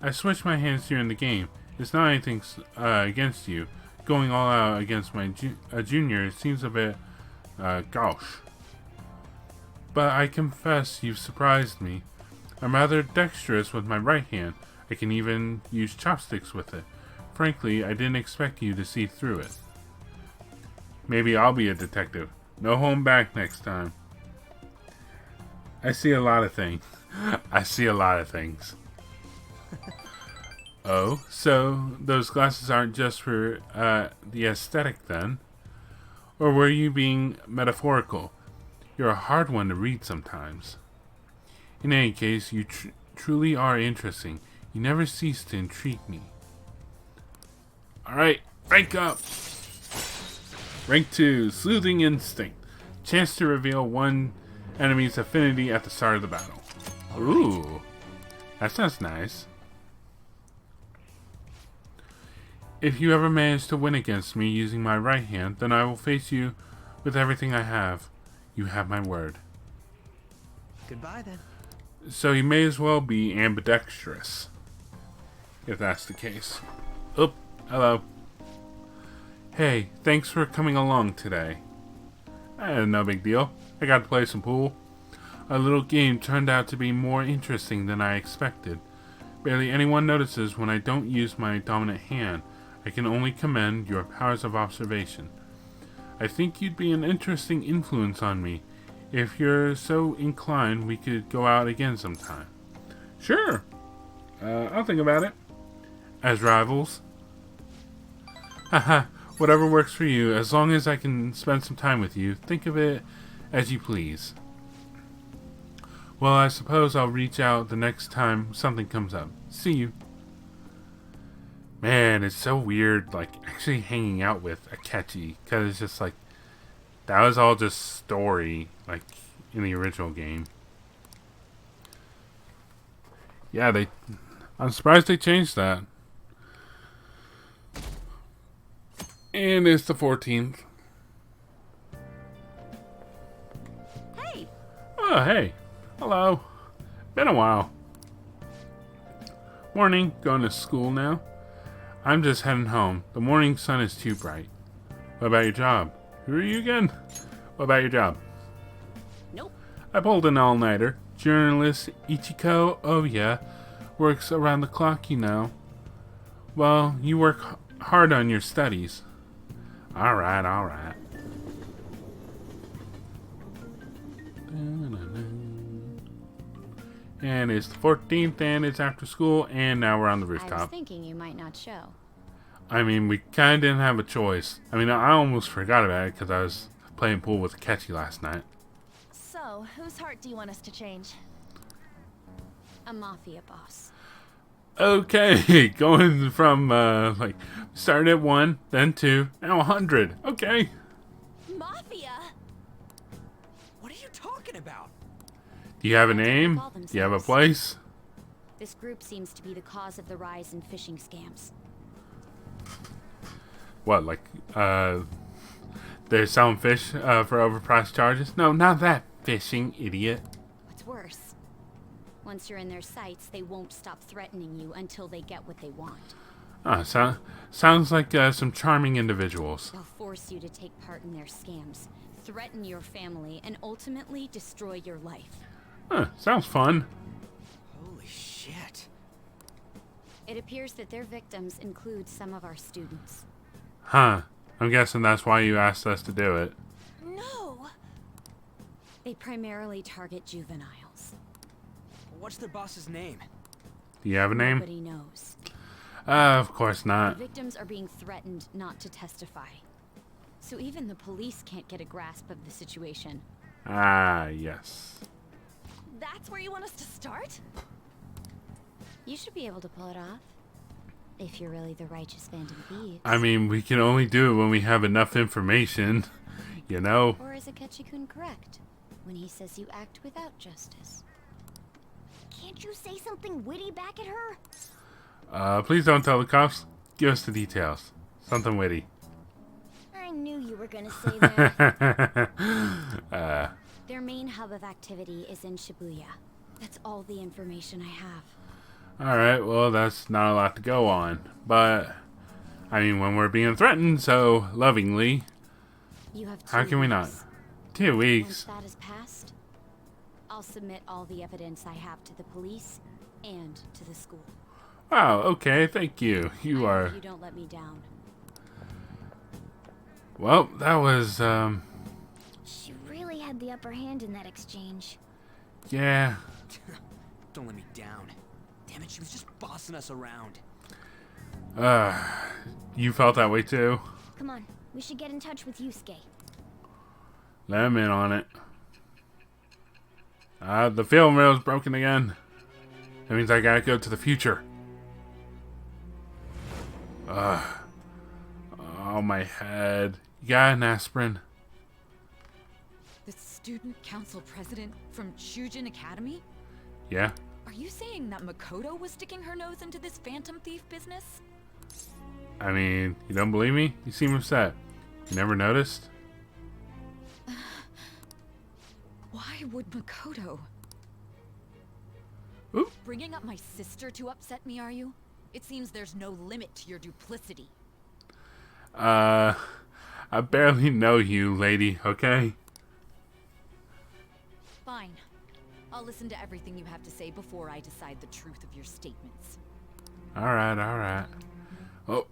I switched my hands during the game. It's not anything against you. Going all out against my junior seems a bit gauche. But I confess you've surprised me. I'm rather dexterous with my right hand. I can even use chopsticks with it. Frankly, I didn't expect you to see through it. Maybe I'll be a detective. No home back next time. I see a lot of things. I see a lot of things. Oh, so those glasses aren't just for the aesthetic then? Or were you being metaphorical? You're a hard one to read sometimes. In any case, you truly are interesting. You never cease to intrigue me. Alright, rank up! Rank 2, Sleuthing Instinct. Chance to reveal one enemy's affinity at the start of the battle. Ooh, that sounds nice. If you ever manage to win against me using my right hand, then I will face you with everything I have. You have my word. Goodbye, then. So you may as well be ambidextrous, if that's the case. Oh, hello. Hey, thanks for coming along today. No big deal. I got to play some pool. Our little game turned out to be more interesting than I expected. Barely anyone notices when I don't use my dominant hand. I can only commend your powers of observation. I think you'd be an interesting influence on me. If you're so inclined, we could go out again sometime. Sure. I'll think about it. As rivals. Haha, whatever works for you. As long as I can spend some time with you, think of it as you please. Well, I suppose I'll reach out the next time something comes up. See you. Man, it's so weird, like, actually hanging out with Akechi, because it's just like, that was all just story, like, in the original game. Yeah, I'm surprised they changed that. And it's the 14th. Hey! Oh, hey. Hello. Been a while. Morning. Going to school now? I'm just heading home. The morning sun is too bright. What about your job? Who are you again? What about your job? Nope. I pulled an all-nighter. Journalist Ichiko, oh yeah, works around the clock, you know. Well, you work hard on your studies. Alright, alright. And it's the 14th, and it's after school, and now we're on the I was rooftop. thinking you might not show. I mean, we kind of didn't have a choice. I mean, I almost forgot about it because I was playing pool with Ketchy last night. So, whose heart do you want us to change? A mafia boss. Okay, going from, like, starting at 1, then 2, now 100. Okay. Mafia? What are you talking about? Do you have a That's what they name? call Do you have a themselves. place? This group seems to be the cause of the rise in phishing scams. What, like, they're selling fish, for overpriced charges? No, not that fishing, idiot. What's worse, once you're in their sights, they won't stop threatening you until they get what they want. Sounds like, some charming individuals. They'll force you to take part in their scams, threaten your family, and ultimately destroy your life. Sounds fun. Holy shit. It appears that their victims include some of our students. Huh. I'm guessing that's why you asked us to do it. No! They primarily target juveniles. What's their boss's name? Do you have a name? Nobody knows. Of course The not. victims are being threatened not to testify. So even the police can't get a grasp of the situation. Ah, yes. That's where you want us to start? You should be able to pull it off. If you're really the righteous Phantom Thieves. I mean, we can only do it when we have enough information, you know? Or is Aketchi-kun correct when he says you act without justice? Can't you say something witty back at her? Please don't tell the cops. Give us the details. Something witty. I knew you were gonna say that. Their main hub of activity is in Shibuya. That's all the information I have. Alright, well, that's not a lot to go on. But, I mean, when we're being threatened so lovingly, You have 2 how can we not? weeks. 2 Once weeks. that is passed, I'll submit all the evidence I have to the police and to the school. Wow, okay, thank you. You I are... hope you don't let me down. Well, that was, She really had the upper hand in that exchange. yeah. Don't let me down. Damn it, she was just bossing us around. You felt that way too? Come on, we should get in touch with Yusuke. Let him in on it. The film reel's broken again. That means I gotta go to the future. Oh, my head. You got an aspirin? The student council president from Shujin Academy? Yeah? Are you saying that Makoto was sticking her nose into this phantom thief business? I mean, you don't believe me? You seem upset. You never noticed? Why would Makoto? Oop. Bringing up my sister to upset me, are you? It seems there's no limit to your duplicity. I barely know you, lady, okay? Fine. I'll listen to everything you have to say before I decide the truth of your statements. Alright, alright. Oh,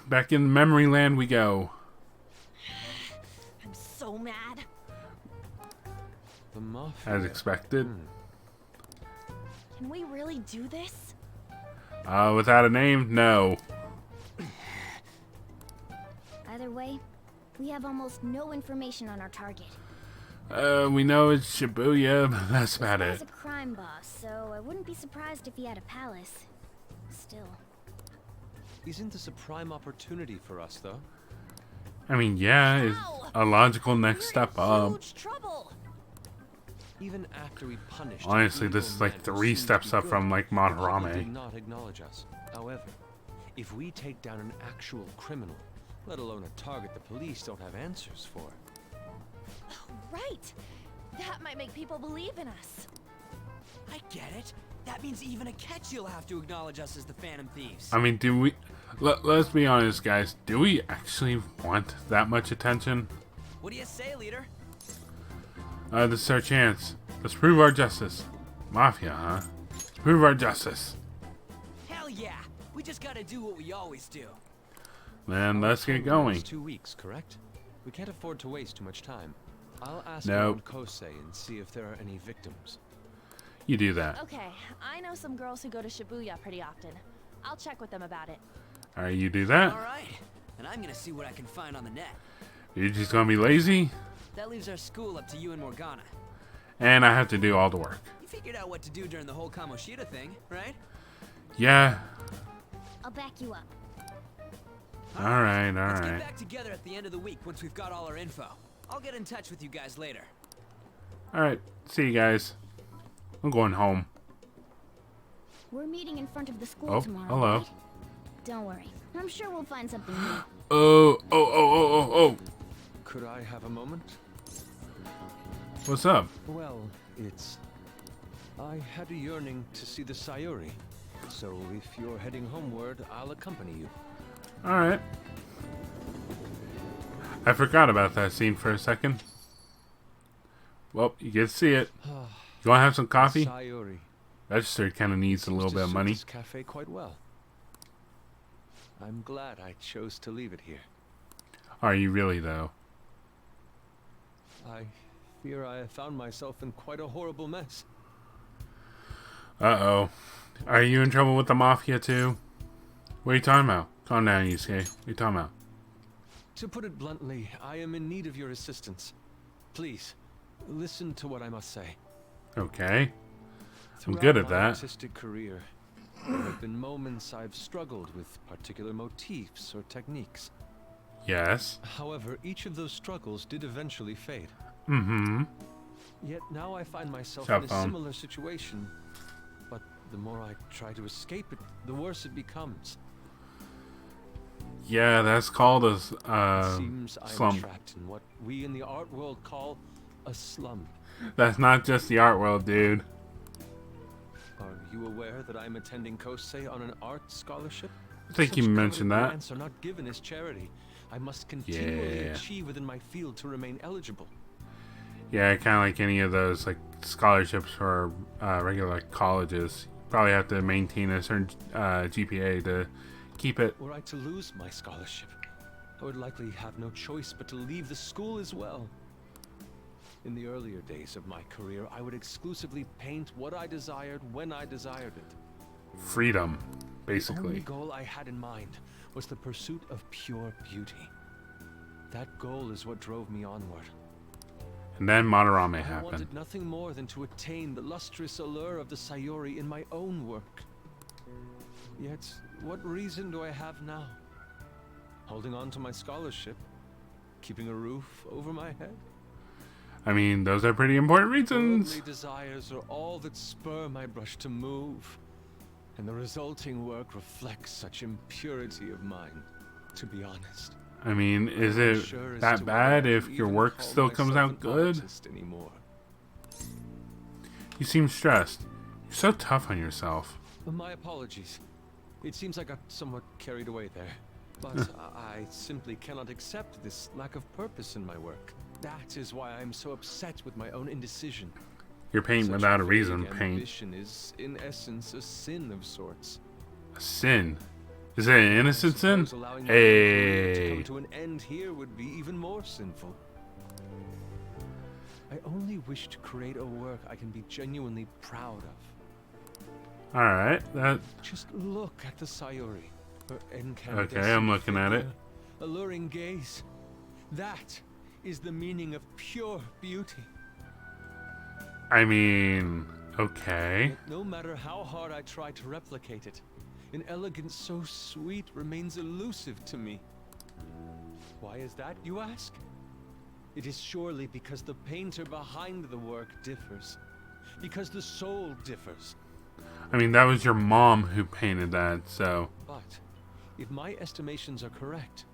back in memory land we go. I'm so mad. The mafia. As expected. Can we really do this? Without a name, no. Either way, we have almost no information on our target. We know it's Shibuya, but that's about He's it. a crime boss, so I wouldn't be surprised if he had a palace. Still. Isn't this a prime opportunity for us, though? I mean, yeah, it's a logical next We're step in up. huge trouble. Even after we punished Honestly, an this evil is like man who 3 seemed to steps be up good, from like the people Madarame. did not acknowledge us. However, if we take down an actual criminal, let alone a target the police don't have answers for, Right. That might make people believe in us. I get it. That means even Akechi will have to acknowledge us as the Phantom Thieves. I mean, do we... Let's be honest, guys. Do we actually want that much attention? What do you say, leader? This is our chance. Let's prove our justice. Mafia, huh? Let's prove our justice. Hell yeah! We just gotta do what we always do. Man, let's get going. 2 weeks, correct? We can't afford to waste too much time. I'll ask Nope. around Kosei and see if there are any victims. You do that. Okay, I know some girls who go to Shibuya pretty often. I'll check with them about it. Alright, you do that. Alright, and I'm gonna see what I can find on the net. You're just gonna be lazy, That leaves our school up to you and Morgana. and I have to do all the work. You figured out what to do during the whole Kamoshida thing, right? Yeah. I'll back you up. Alright, Let's get alright. back together at the end of the week once we've got all our info. I'll get in touch with you guys later. Alright, see you guys. I'm going home. We're meeting in front of the school Oh, tomorrow. hello. Right? Don't worry. I'm sure we'll find something new. Oh. Could I have a moment? What's up? Well, it's... I had a yearning to see the Sayuri. So if you're heading homeward, I'll accompany you. Alright. I forgot about that scene for a second. Well, you get to see it. You want to have some coffee? Sayuri. Registered kind of needs a little bit of money. This cafe quite well. I'm glad I chose to leave it here. Are you really, though? I fear I have found myself in quite a horrible mess. Uh-oh. Are you in trouble with the Mafia, too? What are you talking about? Calm down, Yusuke. What are you talking about? To put it bluntly, I am in need of your assistance. Please, listen to what I must say. Okay. I'm Throughout good at my that. artistic career, there have been moments I've struggled with particular motifs or techniques. Yes. However, each of those struggles did eventually fade. Mm-hmm. Yet now I find myself Cell in a phone. similar situation. But the more I try to escape it, the worse it becomes. Yeah, that's called a Seems I'm slump. trapped in what we in the art world call a slump. That's not just the art world, dude. Are you aware that I'm attending Kosei on an art scholarship? I think you Such mentioned coveted that. grants are not given as charity. I must continually Yeah. achieve within my field to remain eligible. Yeah, kind of like any of those like scholarships for regular like, colleges. You probably have to maintain a certain GPA to keep it. Were I to lose my scholarship, I would likely have no choice but to leave the school as well. In the earlier days of my career, I would exclusively paint what I desired when I desired it. Freedom, The only basically. goal I had in mind was the pursuit of pure beauty. That goal is what drove me onward. And then Madarame I happened. wanted nothing more than to attain the lustrous allure of the Sayuri in my own work. Yet, what reason do I have now? Holding on to my scholarship? Keeping a roof over my head? I mean, those are pretty important reasons. Worldly desires are all that spur my brush to move. And the resulting work reflects such impurity of mind, to be honest. I mean, is I'm it unsure as that to bad whether I if could your even work call still comes myself out an good? artist anymore. You seem stressed. You're so tough on yourself. My apologies. It seems I got somewhat carried away there. But I simply cannot accept this lack of purpose in my work. That is why I'm so upset with my own indecision. You're painting Such without a reason. vague Paint. ambition is, in essence, a sin of sorts. A sin. Is it an innocent I sin? suppose allowing my own career to Hey. come to an end here would be even more sinful. I only wish to create a work I can be genuinely proud of. Alright, that... Just look at the Sayuri. Her incandescent Okay, I'm looking at it. figure, alluring gaze. That is the meaning of pure beauty. I mean... Okay. Yet no matter how hard I try to replicate it, an elegance so sweet remains elusive to me. Why is that, you ask? It is surely because the painter behind the work differs. Because the soul differs. I mean, that was your mom who painted that, so... But, if my estimations are correct,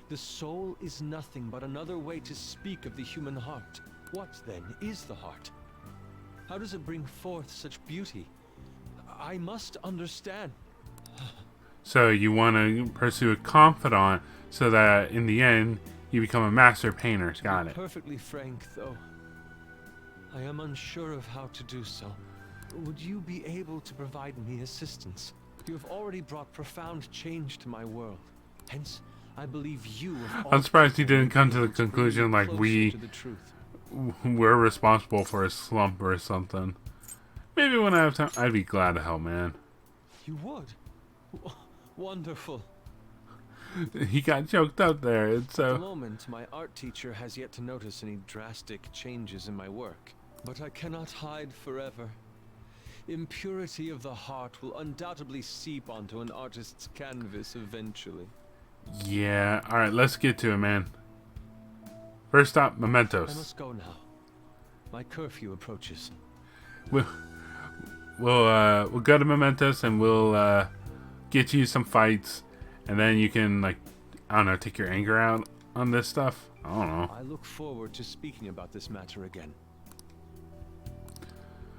the soul is nothing but another way to speak of the human heart. What, then, is the heart? How does it bring forth such beauty? I must understand. So you want to pursue a confidant so that in the end you become a master painter. Got To be it. perfectly frank, though, I am unsure of how to do so. Would you be able to provide me assistance? You have already brought profound change to my world. Hence, I believe you. I'm surprised he didn't come to the conclusion like we were responsible for a slump or something. Maybe when I have time, I'd be glad to help, man. You would? Wonderful. He got choked up there. It's At the moment, my art teacher has yet to notice any drastic changes in my work. But I cannot hide forever. Impurity of the heart will undoubtedly seep onto an artist's canvas eventually. Yeah. All right, let's get to it, man. First stop, mementos. I must go now. My curfew approaches. We'll go to mementos and we'll get you some fights, and then you can, like, I don't know, take your anger out on this stuff. I don't know. I look forward to speaking about this matter again.